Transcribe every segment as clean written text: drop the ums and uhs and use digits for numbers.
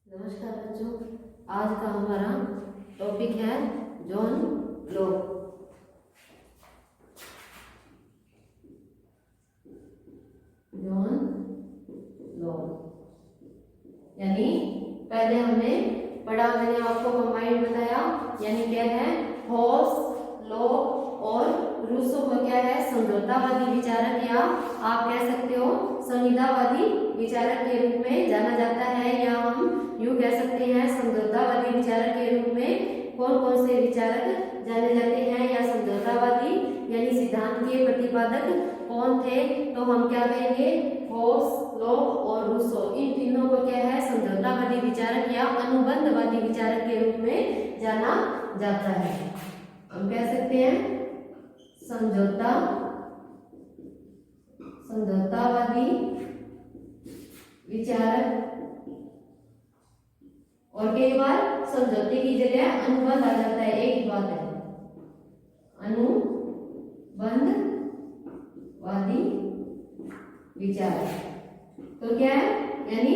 नमस्कार बच्चों, आज का हमारा टॉपिक है जॉन लॉक। जॉन लॉक यानी पहले हमने पढ़ा, मैंने आपको कंबाइंड बताया, यानी क्या है हॉब्स, लॉक और रूसो को क्या है समझौतावादी विचारक या आप कह सकते हो संहितावादी विचारक के रूप में जाना जाता है, या हम यूं कह सकते हैं समझौतावादी विचारक के रूप में कौन कौन से विचारक जाने जाते हैं, या समझौतावादी यानी सिद्धांत के प्रतिपादक कौन थे, तो हम क्या कहेंगे हॉब्स, लॉक और रूसो, इन तीनों को क्या है समझौतावादी विचारक या अनुबंधवादी विचारक के रूप में जाना जाता है। हम कह सकते हैं समझौतावादी विचारक, और कई बार समझौते की जगह अनुबंध आ जाता है, एक ही बात है अनुबंधवादी विचारक। तो क्या है यानी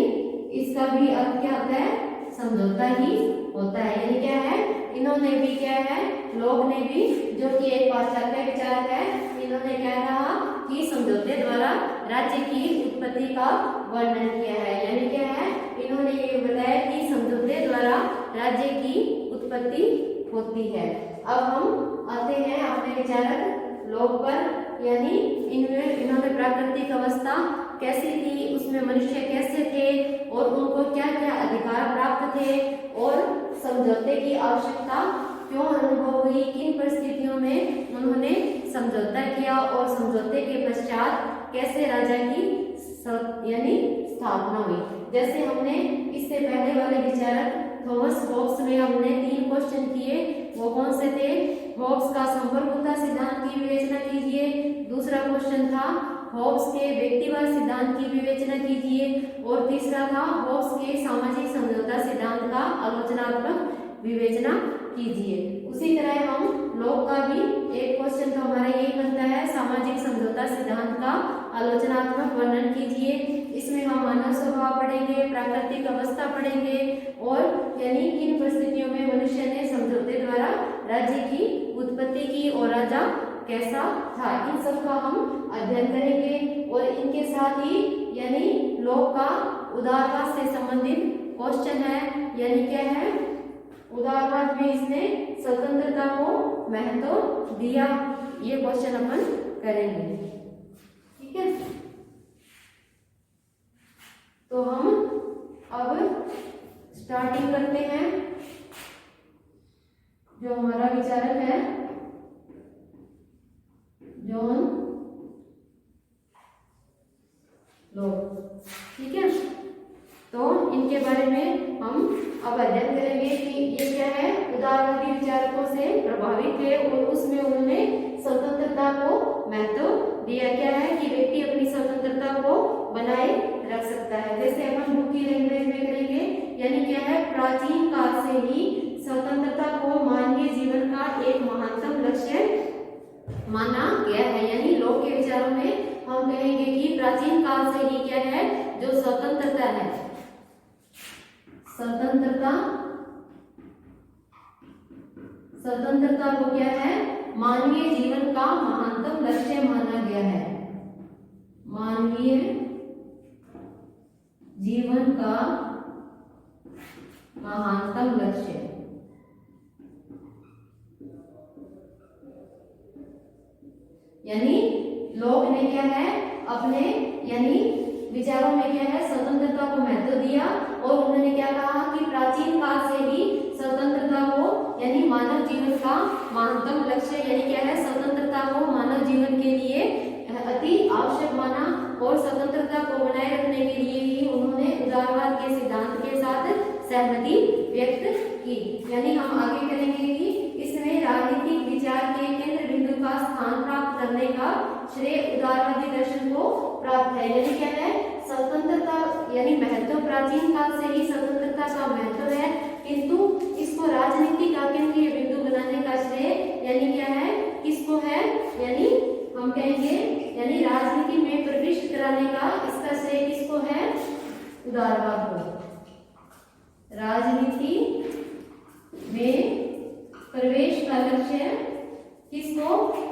इसका भी अर्थ क्या होता है समझौता ही होता है, यानी क्या है इन्होंने भी क्या है लोग ने भी, जो कि एक पाश्चात्य विचारक है, इन्होंने क्या कहा कि समझौते द्वारा राज्य की उत्पत्ति का वर्णन किया है, यानी क्या है इन्होंने ये बताया कि समझौते द्वारा राज्य की उत्पत्ति होती है। अब हम आते हैं अपने विचारक लोग पर, यानी इन्होंने प्राकृतिक अवस्था कैसी थी, उसमें मनुष्य कैसे थे और उनको क्या क्या अधिकार प्राप्त थे, और समझौते की आवश्यकता क्यों अनुभव हुई, किन परिस्थितियों में उन्होंने समझौता किया, और समझौते के पश्चात कैसे राजा की यानी स्थापना हुई। जैसे हमने इससे पहले वाले विचारक थॉमस हॉब्स में हमने 3 क्वेश्चन किए, वो कौन से थे, हॉब्स का संप्रभुता सिद्धांत की विवेचना कीजिए, दूसरा क्वेश्चन था हॉब्स के व्यक्तिवाद सिद्धांत की विवेचना कीजिए, और तीसरा था हॉब्स के सामाजिक समझौता सिद्धांत का आलोचनात्मक विवेचना कीजिए। उसी तरह हम लोग का भी एक क्वेश्चन तो हमारा यही बनता है, सामाजिक समझौता सिद्धांत का आलोचनात्मक वर्णन कीजिए। इसमें हम मानव स्वभाव पढ़ेंगे, प्राकृतिक अवस्था पढ़ेंगे, और यानी किन परिस्थितियों में मनुष्य ने समझौते द्वारा राज्य की उत्पत्ति की और राजा कैसा था, इन सब का हम अध्ययन करेंगे। और इनके साथ ही यानी लोक का उदारवाद से संबंधित क्वेश्चन है, यानी क्या है उदारवाद में इसने स्वतंत्रता को महत्व दिया, ये क्वेश्चन अपन करेंगे, ठीक है। तो हम अब स्टार्टिंग करते हैं, जो हमारा विचारक है जॉन लॉक, ठीक है। तो इनके बारे में हम अब अध्ययन करेंगे कि ये क्या है उदारवादी विचारकों से प्रभावित है, और उसमें उन्होंने स्वतंत्रता को महत्व दिया। क्या है कि व्यक्ति अपनी स्वतंत्रता को बनाए रख सकता है। जैसे अपन बुक की लैंग्वेज में करेंगे, यानी क्या है प्राचीन काल से ही स्वतंत्रता को मानवीय जीवन का एक महत्तम लक्ष्य माना गया है, यानी लोग के विचारों में हम कहेंगे कि प्राचीन काल से ही क्या है जो स्वतंत्रता है, स्वतंत्रता को क्या है मानवीय जीवन का महत्तम लक्ष्य माना गया है, मानवीय जीवन का महत्तम लक्ष्य। यानी लोग ने क्या है अपने यानी विचारों में क्या है स्वतंत्रता को महत्व दिया, और उन्होंने क्या कहा कि प्राचीन काल से ही स्वतंत्रता को यानी मानव जीवन का महत्तम लक्ष्य, यानी क्या है स्वतंत्रता को मानव जीवन के लिए अति आवश्यक माना, और स्वतंत्रता को बनाए रखने के लिए ही उन्होंने उदारवाद के सिद्धांत के साथ सहमति व्यक्त की। यानी हम आगे करेंगे कि इसमें राजनीतिक विचार के केंद्र बिंदु का स्थान प्राप्त करने का श्रेय उदारवादी दर्शन को प्राप्त है। यानी क्या है स्वतंत्रता यानी महत्व प्राचीन काल से ही स्वतंत्रता का महत्व है, किंतु इसको राजनीति का केंद्रीय बिंदु बनाने का श्रेय यानी क्या है किसको है, यानी हम कहेंगे यानी राजनीति में प्रविष्ट कराने का इसका श्रेय किसको है उदारवाद को।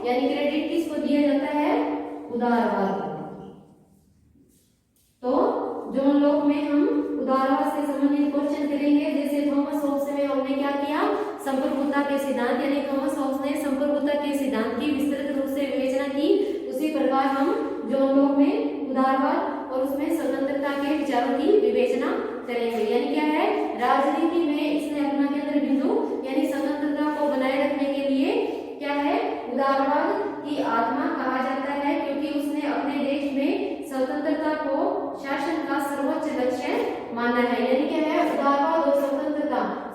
यानी क्रेडिट किसको दिया जाता है? उदारवाद को। तो जॉन लॉक में हम उदारवाद से संबंधित क्वेश्चन करेंगे। जैसे थॉमस होब्स में हमने क्या किया? संप्रभुता के सिद्धांत, यानी थॉमस होब्स ने संप्रभुता के सिद्धांत की विस्तृत रूप से विवेचना की। उसी प्रकार हम जॉन लॉक में उदारवाद और उसमें स्वतंत्रता के विचारों की विवेचना करेंगे। यानी क्या है? राजनीति में इसने अपना केंद्र बिंदु यानी स्वतंत्रता को बनाए रखने के लिए क्या है? उदारवाद की आत्मा कहा जाता है, क्योंकि उसने अपने देश में स्वतंत्रता को शासन का सर्वोच्च लक्ष्य माना है। यानी क्या है? उदारवाद और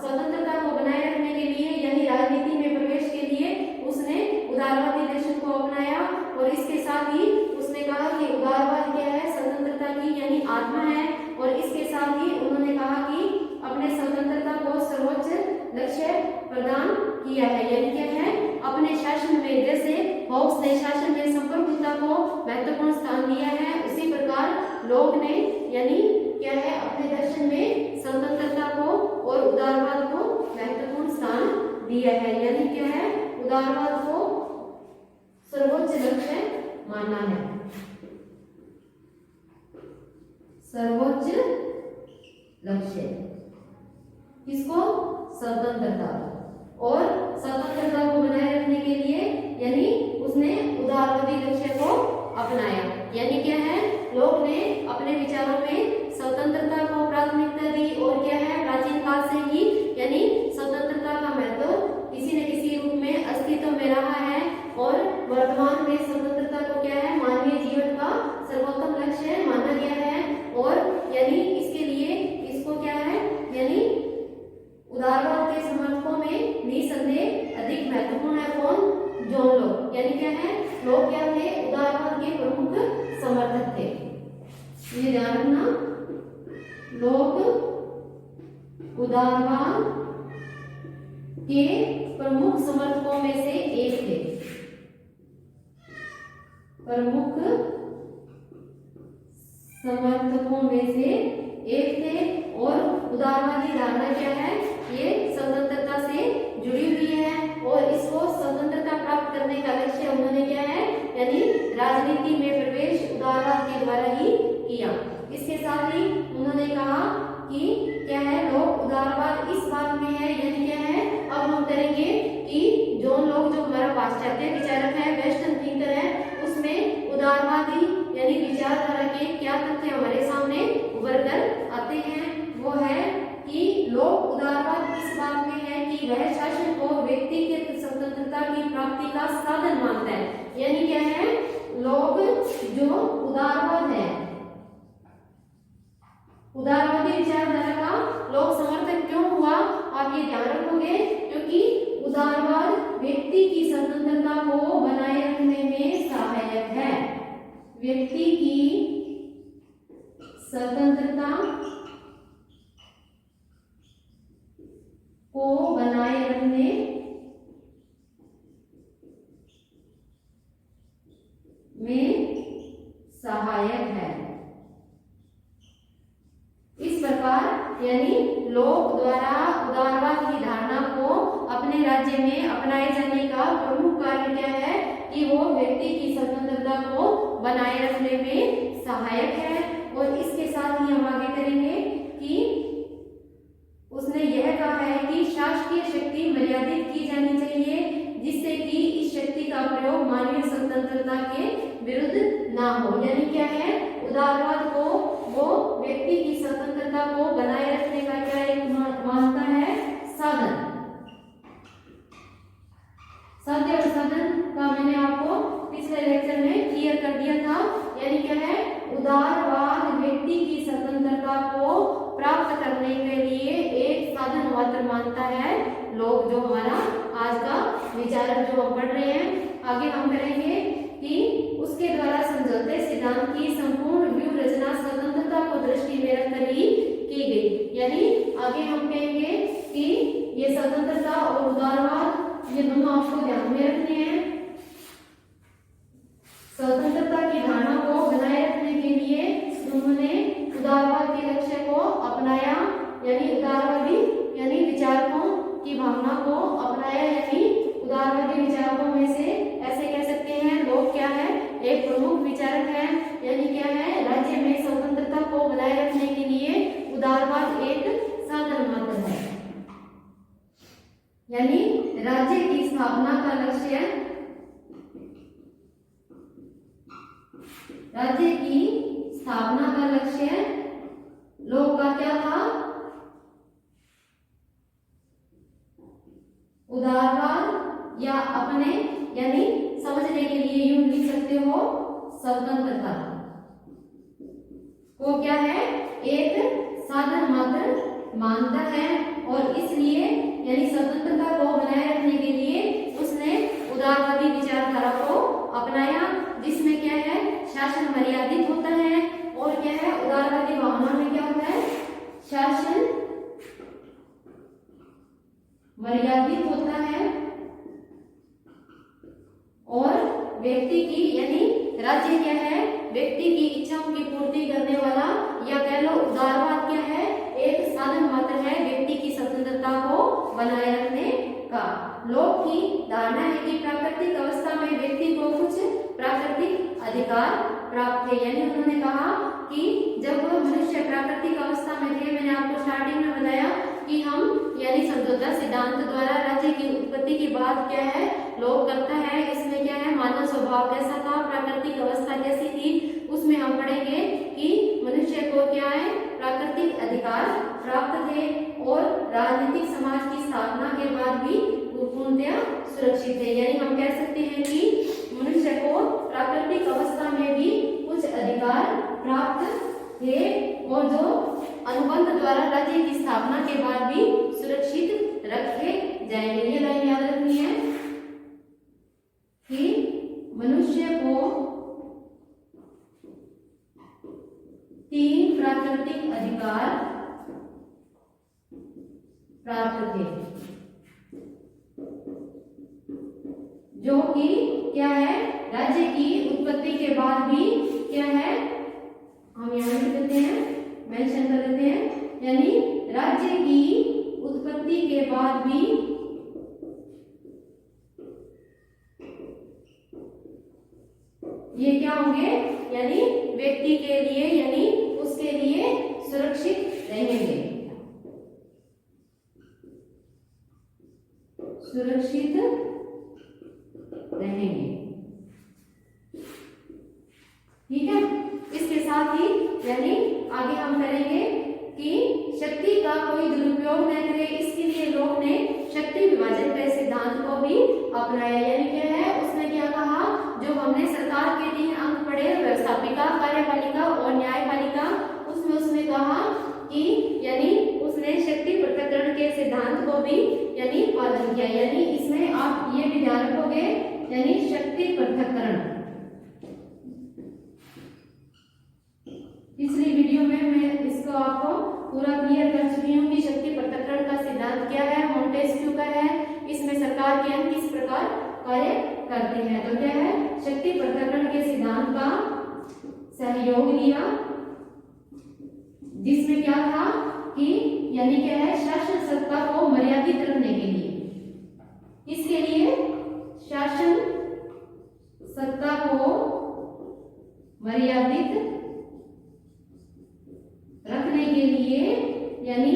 स्वतंत्रता को बनाए रखने के लिए यानी राजनीति में प्रवेश के लिए उसने उदारवादी दर्शन को अपनाया। और इसके साथ ही उसने कहा कि उदारवाद क्या है? स्वतंत्रता की यानी आत्मा है। और इसके साथ ही उन्होंने कहा कि अपने स्वतंत्रता को सर्वोच्च लक्ष्य प्रदान किया है। यानी क्या है? अपने शासन में, जैसे होब्स ने शासन में संप्रभुता को महत्वपूर्ण स्थान दिया है, उसी प्रकार लॉक ने यानी क्या है? अपने दर्शन में स्वतंत्रता को और उदारवाद को महत्वपूर्ण स्थान दिया है। यानी क्या है? उदारवाद को सर्वोच्च लक्ष्य माना है। सर्वोच्च लक्ष्य किसको? स्वतंत्रता। और स्वतंत्रता को बनाए रखने के लिए यानी उसने उदारवादी लक्ष्य को अपनाया। यानी क्या है? लोग ने अपने विचारों में स्वतंत्रता को प्राथमिकता दी। और क्या है? प्राचीन काल से ही यानी स्वतंत्रता का महत्व किसी न किसी रूप में अस्तित्व में रहा है। और वर्तमान में स्वतंत्रता को क्या है? मानवीय जीवन का सर्वोत्तम लक्ष्य माना गया है। और यानी इसके लिए इसको क्या है? यानी उदारवाद के समर्थकों में निसंदेह अधिक महत्वपूर्ण है कौन? John Locke. यानी क्या है? लोग क्या थे? उदारवाद के प्रमुख समर्थक थे। ये ध्यान रखना, लोग उदारवाद के प्रमुख समर्थकों में से एक थे। प्रमुख समर्थकों में से एक थे। और उदारवादी धारणा क्या है? ये स्वतंत्रता से जुड़ी हुई है। और इसको स्वतंत्रता प्राप्त करने का लक्ष्य उन्होंने क्या है? यानी राजनीति में प्रवेश उदारवाद के द्वारा ही किया। इसके साथ ही उन्होंने कहा कि क्या है? लोग उदारवाद इस बात में है, यानी क्या है? अब हम करेंगे कि जॉन लॉक जो हमारा पाश्चात्य विचारक है, वेस्टर्न थिंकर है, उसमें उदारवादी यानी विचारधारा के क्या तथ्य हमारे सामने उभर कर आते हैं। वो है कि लोग उदारवाद इस बात में है कि वह शासन को व्यक्तिगत स्वतंत्रता की प्राप्ति का साधन मानता है। यानी क्या है? लोग जो उदारवाद है, उदारवादी विचारधारा का लोग समर्थक क्यों हुआ? आप ये ध्यान रखोगे, क्योंकि उदारवाद व्यक्ति की स्वतंत्रता को बनाए रखने में सहायक है। व्यक्ति की स्वतंत्रता को बनाए रखने में सहायक है। इस प्रकार यानी लोग द्वारा उदारवाद की धारणा को अपने राज्य में अपनाए जाने का प्रमुख कारण क्या है? कि वो व्यक्ति की स्वतंत्रता को बनाए रखने में सहायक है। और इसके साथ ही हम आगे करेंगे कि उसने यह कहा है कि शासकीय शक्ति मर्यादित की जानी चाहिए, जिससे कि इस शक्ति का प्रयोग मानवीय स्वतंत्रता के विरुद्ध ना हो। यानी क्या है? उदारवाद को वो व्यक्ति की स्वतंत्रता को बनाए रखने का क्या एक मानता है? साधन। साध्य और साधन का मैंने आपको पिछले लेक्चर में क्लियर कर दिया था। यानी क्या है? उदारवाद व्यक्ति की स्वतंत्रता को प्राप्त करने के लिए एक साधन मात्र मानता है। लोग जो हमारा आज का विचारक जो हम पढ़ रहे हैं, आगे हम करेंगे कि उसके द्वारा समझौते सिद्धांत की संपूर्ण व्यू रचना स्वतंत्रता को दृष्टि में रखकर ही की गई। यानी आगे हम कहेंगे कि ये स्वतंत्रता और उदारवाद ये दोनों आपको ध्यान में रखने हैं। स्वतंत्रता की धारणा को बनाए रखने के लिए उन्होंने उदारवाद के लक्ष्य को अपनाया, यानी उदारवादी यानी विचारकों की भावना को अपनाया। यानी उदारवादी विचारकों में से ऐसे कह सकते हैं लोक क्या है, एक प्रमुख विचारक है, यानी क्या है, राज्य में स्वतंत्रता को बनाए रखने के लिए उदारवाद एक साधन मात्र है। यानी राज्य की स्थापना का लक्ष्य, राज्य की स्थापना का लक्ष्य लोक का क्या था, उदारवाद, या अपने यानी समझने के लिए यूं लिख सकते हो स्वतंत्रता को क्या है, एक साधन मात्र मानता है, और इसलिए यानी स्वतंत्रता को बनाए रखने के लिए उसने उदारवादी विचारधारा को अपनाया, जिसमें क्या है, शासन मर्यादित होता है, और क्या है, उदारवादी भावना में क्या होता है, शासन मर्यादित होता है, और व्यक्ति की यानी राज्य क्या है, व्यक्ति की इच्छाओं की पूर्ति करने वाला, या कह लो उदारवाद क्या है, एक साधन मात्र है व्यक्ति की स्वतंत्रता को बनाए रखने का। लोक की धारणा है कि प्राकृतिक अवस्था में व्यक्ति को कुछ प्राकृतिक अधिकार प्राप्त है, यानी उन्होंने कहा कि जब मनुष्य प्राकृतिक अवस्था में थे, मैंने आपको स्टार्टिंग में बताया कि हम यानी समझौता सिद्धांत द्वारा राज्य की उत्पत्ति के बाद क्या है, लोक करता है, इसमें क्या है, मानव स्वभाव कैसा था, प्राकृतिक अवस्था कैसी थी, उसमें हम पढ़ेंगे कि मनुष्य को क्या है, प्राकृतिक अधिकार प्राप्त थे, और राजनीतिक समाज की स्थापना के बाद भी पूर्णतया सुरक्षित है। यानी हम कह सकते हैं कि मनुष्य को प्राकृतिक अवस्था में भी कुछ अधिकार प्राप्त थे, और जो अनुबंध द्वारा राज्य की स्थापना के बाद भी सुरक्षित रखे जाएंगे। ये लाइन याद रखनी है कि मनुष्य को 3 प्राकृतिक अधिकार प्राप्त थे, जो कि क्या है, राज्य की उत्पत्ति के बाद भी क्या है, हम यहाँ लिख देते हैं, मेंशन कर देते हैं, यानी राज्य की उत्पत्ति के बाद भी ये क्या होंगे, यानी व्यक्ति के लिए यानी उसके लिए सुरक्षित रहेंगे, सुरक्षित रहेंगे। ठीक है, इसके साथ ही यानी आगे हम करेंगे कि शक्ति का कोई दुरुपयोग न करे, इसके लिए लोग ने शक्ति विभाजन के सिद्धांत को भी अपनाया। यानी क्या है, उसने क्या कहा, जो हमने सरकार के 3 अंक पढ़े, व्यवस्थापिका, कार्यपालिका और न्यायपालिका, उसमें उसने कहा कि यानी उसने शक्ति पृथक्करण के सिद्धांत को भी यानी पालन किया। यानी इसमें आप ये भी ध्यान रखोगे, यानी शक्ति पृथक्करण। पिछली वीडियो में मैं इसको आपको पूरा क्लियर कर चुकी हूँ कि शक्ति पृथक्करण का सिद्धांत क्या है, मोंटेस्क्यू का है, इसमें सरकार के अंग किस प्रकार कार्य करते हैं। तो क्या है, शक्ति पृथक्करण के सिद्धांत का सहयोग लिया, जिसमें क्या था कि यानी क्या है, शासन सत्ता को मर्यादित रखने के लिए, इसके लिए शासन सत्ता को मर्यादित रखने के लिए यानी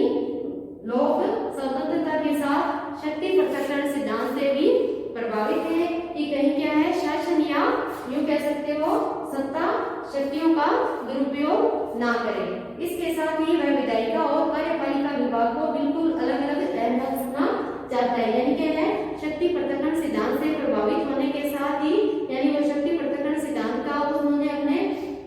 लोग स्वतंत्रता के साथ शक्ति पृथक्करण सिद्धांत से भी प्रभावित है कि कहीं क्या है, शासन या यूं कह सकते हो सत्ता शक्तियों का दुरुपयोग ना करे। इसके साथ ही वह विधायिका और कार्यपालिका विभाग को बिल्कुल अलग अलग रखना चाहता है। यानी क्या है, शक्ति पृथक्करण सिद्धांत से प्रभावित होने के साथ ही यानी वो शक्ति पृथक्करण सिद्धांत का उन्होंने अपने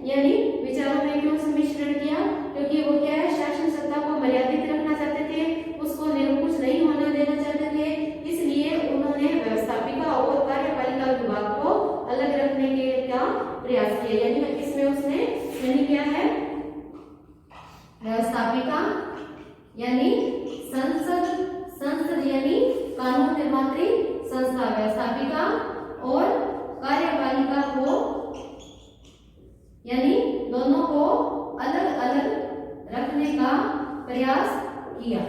यानी विचारों में क्यों सम्मिश्रण किया, क्योंकि वो क्या है, शासन सत्ता को मर्यादित रखना चाहते थे, उसको निरंकुश नहीं होने देना चाहते थे, इसलिए उन्होंने व्यवस्थापिका और कार्यपालिका विभाग को अलग रखने के का प्रयास किया। यानी इसमें उसने यानी क्या है, व्यवस्थापिका यानी संसद यानी कानून निर्मात्री संस्था व्यवस्थापिका और कार्यपालिका को यानी दोनों को अलग अलग रखने का प्रयास किया।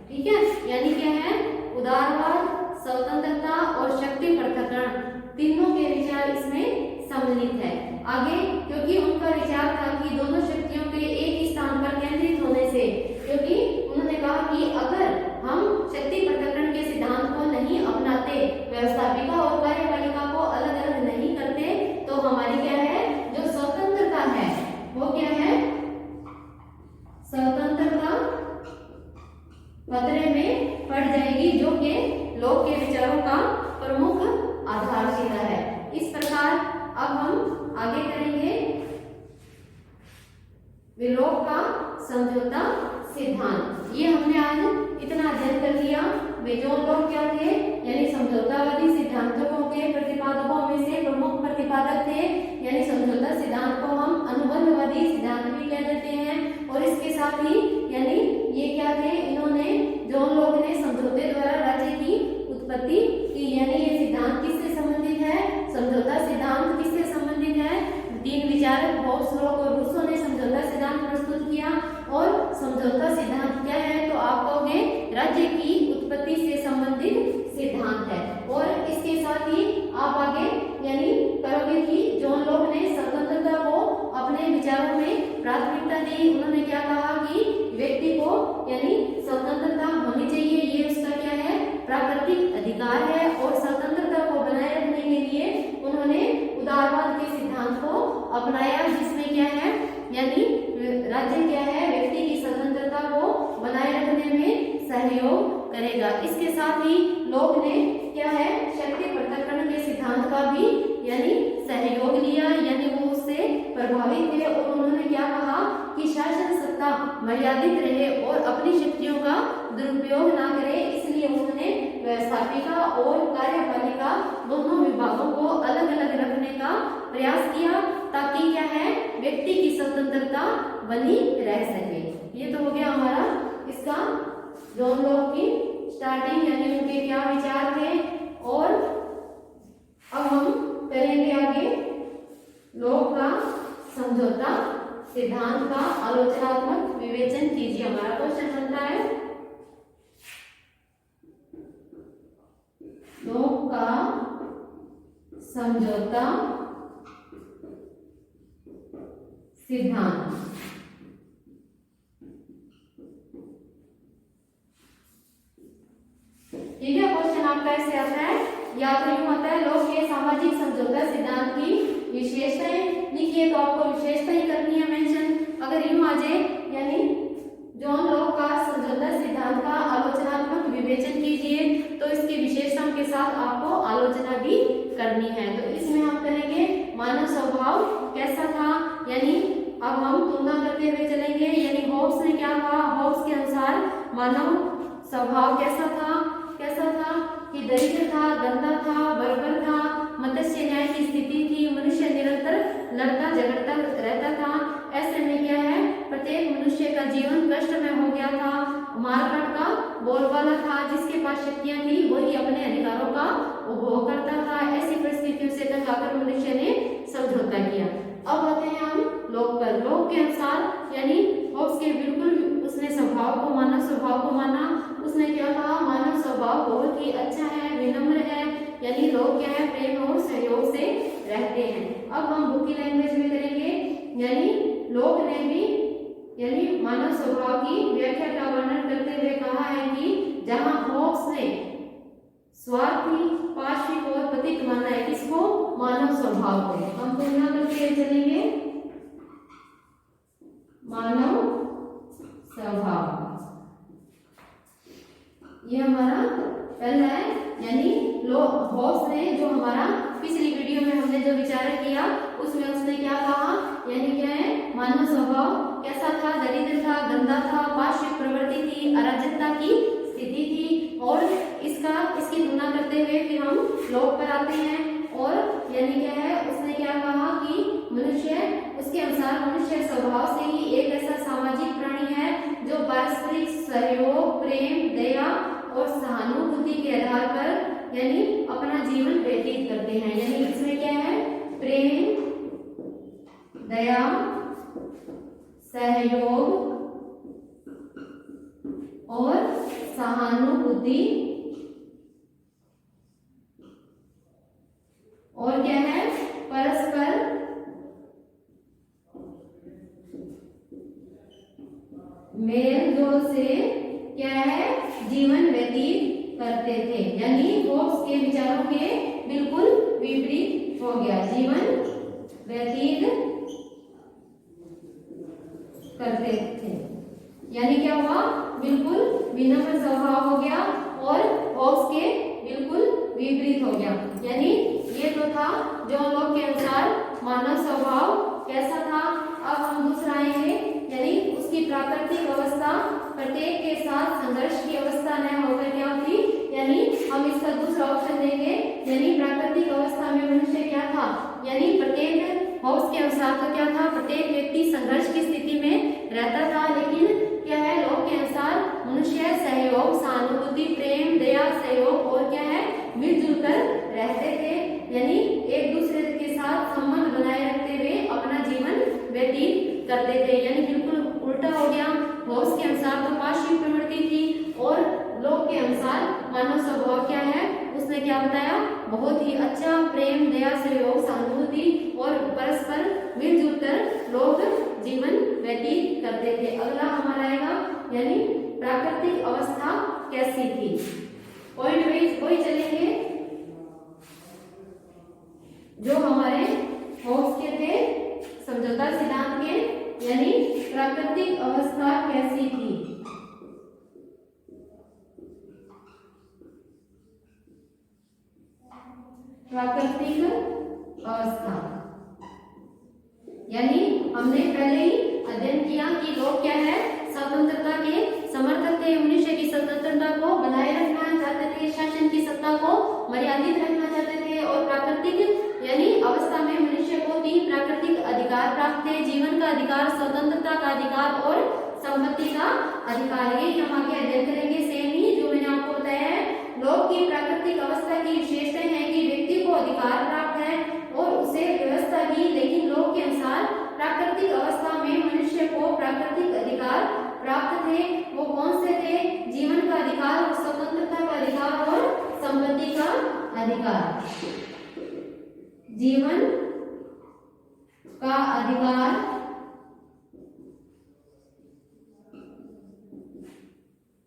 ठीक है, यानी क्या है, उदारवाद, स्वतंत्रता और शक्ति पृथक्करण तीनों के विचार इसमें सम्मिलित है। आगे क्योंकि उनका विचार था कि दोनों शक्तियों के एक ही स्थान पर केंद्रित होने से, क्योंकि उन्होंने कहा कि अगर हम शक्ति पृथक्करण के सिद्धांत को नहीं अपनाते, व्यवस्थापिका और कार्यपालिका को अलग अलग नहीं करते, तो हमारी क्या है जो स्वतंत्रता है वो क्या है, स्वतंत्रता खतरे में पड़ जाएगी, जो कि लोक के विचारों का प्रमुख आधारशिला है। इस प्रकार अब हम आगे करेंगे विलोप का समझौता सिद्धांत। ये हमने आज इतना अध्ययन कर लिया। वे जो लोग क्या थे, यानी समझौतावादी सिद्धांतों के प्रतिपादकों में से प्रमुख प्रतिपादक थे, यानी समझौता सिद्धांत को हम अनुबंधवादी सिद्धांत भी कह देते हैं। और इसके साथ ही यानी ये क्या थे, इन्होंने जो लोग ने समझौते द्वारा राज्य की उत्पत्ति की, यानी ये सिद्धांत किससे संबंधित है, समझौता सिद्धांत किससे संबंधित है, तीन विचारक हॉब्स, लॉक और रूसो ने समझौता सिद्धांत प्रस्तुत किया। और समझौता सिद्धांत क्या है, तो आप कहोगे राज्य की उत्पत्ति से संबंधित सिद्धांत है। और इसके साथ ही आप आगे यानी करोगे कि जॉन लॉक ने स्वतंत्रता को अपने विचारों में प्राथमिकता दी। उन्होंने क्या कहा कि व्यक्ति को यानी स्वतंत्रता होनी चाहिए, ये उसका क्या है प्राकृतिक अधिकार है। और स्वतंत्रता को बनाए रखने के लिए उन्होंने उदारवाद के सिद्धांत को अपनाया, जिसमें क्या है यानी राज्य क्या है व्यक्ति की स्वतंत्रता को बनाए रखने में सहयोग करेगा। इसके साथ ही लोग ने क्या है शक्ति पृथक्करण के सिद्धांत का भी यानी सहयोग लिया, यानी वो उससे प्रभावित थे। और उन्होंने क्या कहा कि शासन सत्ता मर्यादित रहे और अपनी शक्तियों का दुरुपयोग ना करे, इसलिए उन्होंने व्यवस्थापिका और कार्यपालिका दोनों विभागों को अलग अलग रखने का प्रयास किया, ताकि क्या है व्यक्ति की स्वतंत्रता बनी रह सके। ये तो हो गया हमारा इसका जॉन लॉक की स्टार्टिंग, यानी उनके क्या विचार थे। और अब हम करेंगे आगे लॉक का समझौता सिद्धांत का आलोचनात्मक विवेचन कीजिए। हमारा क्वेश्चन बनता है लॉक का समझौता सिद्धांत। ठीक है, क्वेश्चन आपका ऐसे आता है, या तो यूं आता है लोक के सामाजिक समझौता सिद्धांत की विशेषताएं लिखिए, तो आपको विशेषता ही करनी है मेंशन। अगर यूं आ जाए यानी जॉन लॉक का समझौता सिद्धांत का आलोचनात्मक विवेचन कीजिए, तो इसकी विशेषताओं के साथ आपको आलोचना भी करनी है। तो इसमें हम करेंगे मानव स्वभाव कैसा था, यानी अब हम तुलना करते हुए चलेंगे। यानी हॉब्स ने क्या कहा, हॉब्स के अनुसार मानव स्वभाव कैसा था कि दरिद्र था, गंदा था, बर्बर था, मत्स्य न्याय की स्थिति थी, मनुष्य निरंतर लड़ता झगड़ता रहता था। ऐसे में क्या है प्रत्येक मनुष्य का जीवन कष्ट में हो गया था, मारकाट का बोलबाला था, जिसके पास शक्तियां थी वही अपने अधिकारों का उपभोग करता था। ऐसी परिस्थितियों से तंग आकर मनुष्य ने समझौता किया। अब आते हैं हम लोक पर। लोक के अनुसार यानी हॉब्स के बिल्कुल उसने स्वभाव को माना, स्वभाव को माना। उसने क्या कहा, मानव स्वभाव बहुत ही अच्छा है, विनम्र है, यानी लोग क्या है प्रेम और सहयोग से रहते हैं। अब हम बुक की लैंग्वेज में करेंगे, यानी लोग ने भी यानी मानव स्वभाव की व्याख्या का वर्णन करते हुए कहा है कि जहां हॉब्स ने स्वार्थी, पार्श्विक और पतित माना है, किसको, मानव स्वभाव को। हम तुलना करके चलेंगे मानव स्वभाव, ये हमारा पहला है। यानी हॉब्स ने जो हमारा पिछली वीडियो में हमने जो विचार किया उसमें उसने क्या कहा, यानी क्या है मानव स्वभाव कैसा था, दरिद्र था, गंदा था, पार्श्विक प्रवृत्ति थी, अराजकता की स्थिति थी। और इसकी तुलना करते हुए फिर हम लोक पर आते हैं। और यानी क्या है उसने क्या कहा कि उसके अनुसार मनुष्य स्वभाव से ही एक ऐसा सामाजिक प्राणी है जो पारस्परिक सहयोग, प्रेम, दया और सहानुभूति के आधार पर यानी अपना जीवन व्यतीत करते हैं। यानी इसमें क्या है प्रेम, दया, सहयोग और सहानुभूति विनम्र स्वभाव हो गया और होब्स के बिल्कुल विपरीत हो गया। यानी ये तो था जॉन लॉक के अनुसार मानव स्वभाव कैसा था। अब हम दूसरा आएंगे, यानी उसकी प्राकृतिक अवस्था प्रत्येक के साथ संघर्ष की अवस्था न होकर क्या होती, यानी हम इसका दूसरा ऑप्शन देंगे, यानी प्राकृतिक अवस्था में मनुष्य क्या था, यानी प्रत्येक होब्स के अनुसार तो क्या था, प्रत्येक व्यक्ति संघर्ष की स्थिति में रहता था। लेकिन क्या है, लॉक के अनुसार मनुष्य सहयोग, सहानुभूति, प्रेम, दया, सहयोग और क्या है, मिलजुल कर रहते थे। यानी एक दूसरे के साथ संबंध बनाए रखते हुए अपना जीवन व्यतीत करते थे। यानी बिल्कुल उल्टा हो गया। होब्स के अनुसार तो पाशवी प्रवृत्ति थी और लॉक के अनुसार मानव स्वभाव क्या है, उसने क्या बताया, बहुत ही अच्छा प्रेम, दया, सहयोग, सहानुभूति और परस्पर मिलजुल कर लोग जीवन व्यतीत करते थे। अगला हमारा आएगा, यानी प्राकृतिक अवस्था कैसी थी। पॉइंट वाइज वही चलेंगे जो हमारे होब्स के थे समझौता सिद्धांत के, यानी प्राकृतिक अवस्था कैसी थी। प्राकृतिक अवस्था यानी हमने पहले ही अध्ययन किया कि लोग क्या है, स्वतंत्रता के समर्थक थे, मनुष्य की स्वतंत्रता को बनाए रखना चाहते थे, शासन की सत्ता को मर्यादित रखना चाहते थे और प्राकृतिक यानी अवस्था में मनुष्य को 3 प्राकृतिक अधिकार प्राप्त थे, जीवन का अधिकार, स्वतंत्रता का अधिकार और संपत्ति का अधिकार। ये हम आगे अध्ययन करेंगे। सेम ही जो मैंने आपको बताया है, लोग की प्राकृतिक अवस्था की विशेषता है कि व्यक्ति को अधिकार प्राप्त है और उसे व्यवस्था भी। लेकिन लोग के अनुसार प्राकृतिक अवस्था में मनुष्य को प्राकृतिक अधिकार प्राप्त थे। वो कौन से थे? जीवन का अधिकार और स्वतंत्रता का अधिकार और संपत्ति का अधिकार। जीवन का अधिकार,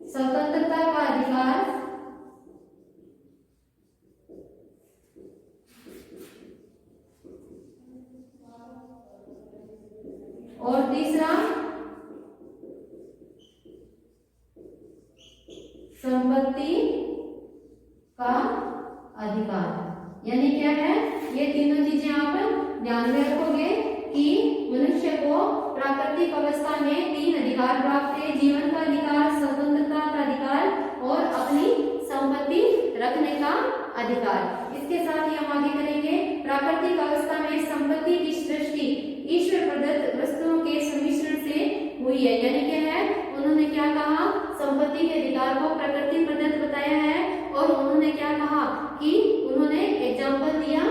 स्वतंत्रता का अधिकार और तीसरा संपत्ति का अधिकार। यानी क्या है, ये तीनों चीजें आप ध्यान में रखोगे कि मनुष्य को प्राकृतिक अवस्था में 3 अधिकार प्राप्त है, जीवन का अधिकार, स्वतंत्रता का अधिकार और अपनी संपत्ति रखने का अधिकार। इसके साथ ही हम आगे करेंगे, प्राकृतिक अवस्था में संपत्ति की सृष्टि ईश्वर प्रदत्त वस्तुओं के सम्मिश्रण से हुई है। यानी क्या है, उन्होंने क्या कहा, संपत्ति के अधिकार को प्रकृति प्रदत्त बताया है और उन्होंने क्या कहा कि उन्होंने एग्जाम्पल दिया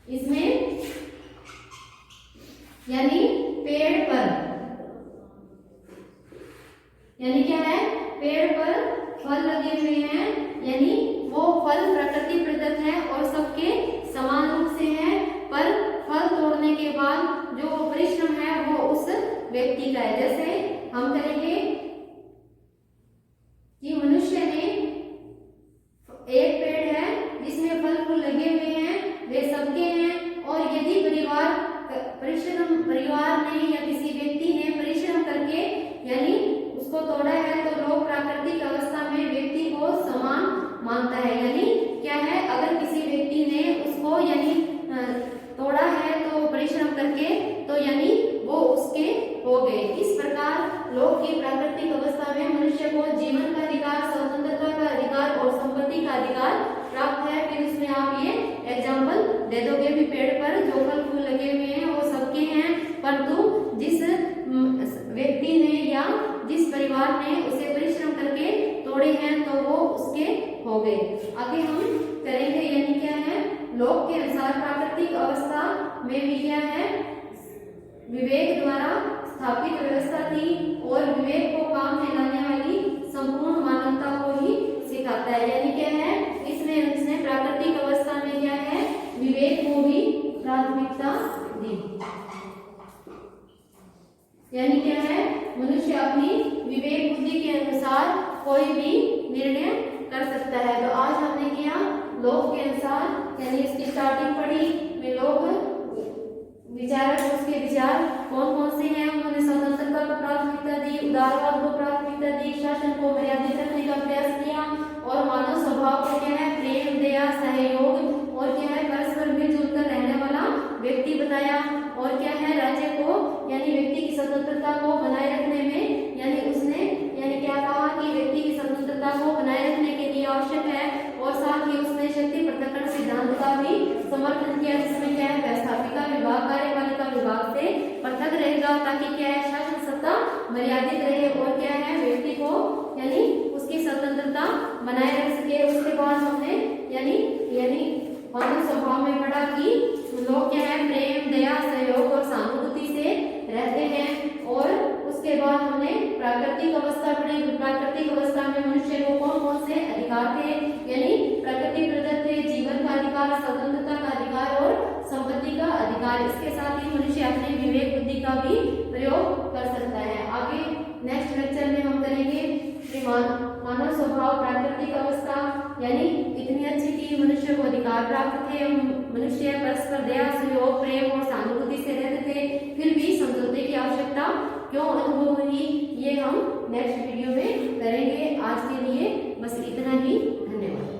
इसमें, यानी पेड़ पर, यानी क्या है, पेड़ पर फल लगे हुए हैं, यानी वो फल प्रकृति प्रदत्त है और सबके समान रूप से है, पर फल तोड़ने के बाद जो परिश्रम है वो उस व्यक्ति का है। जैसे हम करेंगे कि मनुष्य ने एक पेड़ है जिसमें फल फूल लगे हुए हैं, वे सबके हैं और यदि परिवार ने या किसी व्यक्ति ने परिश्रम करके यानी उसको तोड़ा है तो लोग प्राकृतिक अवस्था में व्यक्ति को समान मानता है। यानी क्या है, अगर किसी व्यक्ति ने उसको यानी तोड़ा है तो परिश्रम करके, तो यानी वो उसके हो गए। इस प्रकार लोग की प्राकृतिक अवस्था में मनुष्य को जीवन का अधिकार, स्वतंत्रता का अधिकार और संपत्ति का अधिकार प्राप्त है। फिर उसमें आप ये एग्जाम्पल दे दोगे भी, पेड़ पर जो फल फूल लगे हुए हैं वो सबके हैं, परंतु जिस व्यक्ति ने या जिस परिवार ने उसे परिश्रम करके तोड़े हैं तो वो उसके हो गए। आगे हम करेंगे, यानी क्या है, लोक के अनुसार प्राकृतिक अवस्था में भी क्या है, विवेक द्वारा स्थापित व्यवस्था थी और विवेक को काम में लाने वाली संपूर्ण मानवता को ही सिखाता है। यानी क्या है, इसने प्राकृतिक अवस्था में क्या है, विवेक को भी प्राथमिकता दी। यानी क्या है, मनुष्य अपनी विवेक बुद्धि के अनुसार कोई भी निर्णय कर सकता है। तो आज हमने किया लोक के अनुसार, यानी इसकी स्टार्टिंग पढ़ी में लोग विचारक, उसके विचार कौन कौन से हैं, उन्होंने स्वतंत्रता को प्राथमिकता दी, उदारवाद को प्राथमिकता इत्यादि शासन को मर्यादित रखने का प्रयास किया और मानव स्वभाव को क्या है प्रेम, दया, सहयोग और क्या है परस्पर मिलजुल कर रहने वाला व्यक्ति बताया। और क्या है राज्य को यानी व्यक्ति की स्वतंत्रता को बनाए रखने में यानी उसने यानी क्या कहा कि व्यक्ति की स्वतंत्रता को बनाए रखने के लिए आवश्यक है और साथ ही उसने शक्ति पृथक्करण सिद्धांत का भी समर्थन किया जिसमें क्या है व्यवस्थापिका विभाग कार्यपालिका विभाग से पृथक रहेगा ताकि क्या है शासन सत्ता मर्यादित रहे और क्या है व्यक्ति को यानी उसकी स्वतंत्रता बनाए रख सके। उसके बाद हमने यानी यानी मानव स्वभाव में पढ़ा कि लोग क्या है प्रेम, दया, सहयोग और सहानुभूति से रहते हैं। और उसके बाद हमने प्राकृतिक अवस्था पढ़ी। प्राकृतिक अवस्था में मनुष्य को कौन कौन से अधिकार थे यानी प्रकृति प्रदत्त जीवन का अधिकार, स्वतंत्रता का अधिकार और संपत्ति का अधिकार। इसके साथ ही मनुष्य अपने विवेक बुद्धि का भी प्रयोग कर सकता है। आगे नेक्स्ट लेक्चर में हम करेंगे मानव स्वभाव प्राकृतिक अवस्था यानी इतनी अच्छी कि मनुष्य को अधिकार प्राप्त थे, मनुष्य परस्पर दया, सहयोग, प्रेम और सहानुभूति से रहते थे, फिर भी समझौते की आवश्यकता क्यों अनुभव हुई ये हम नेक्स्ट वीडियो में करेंगे। आज के लिए बस इतना ही, धन्यवाद।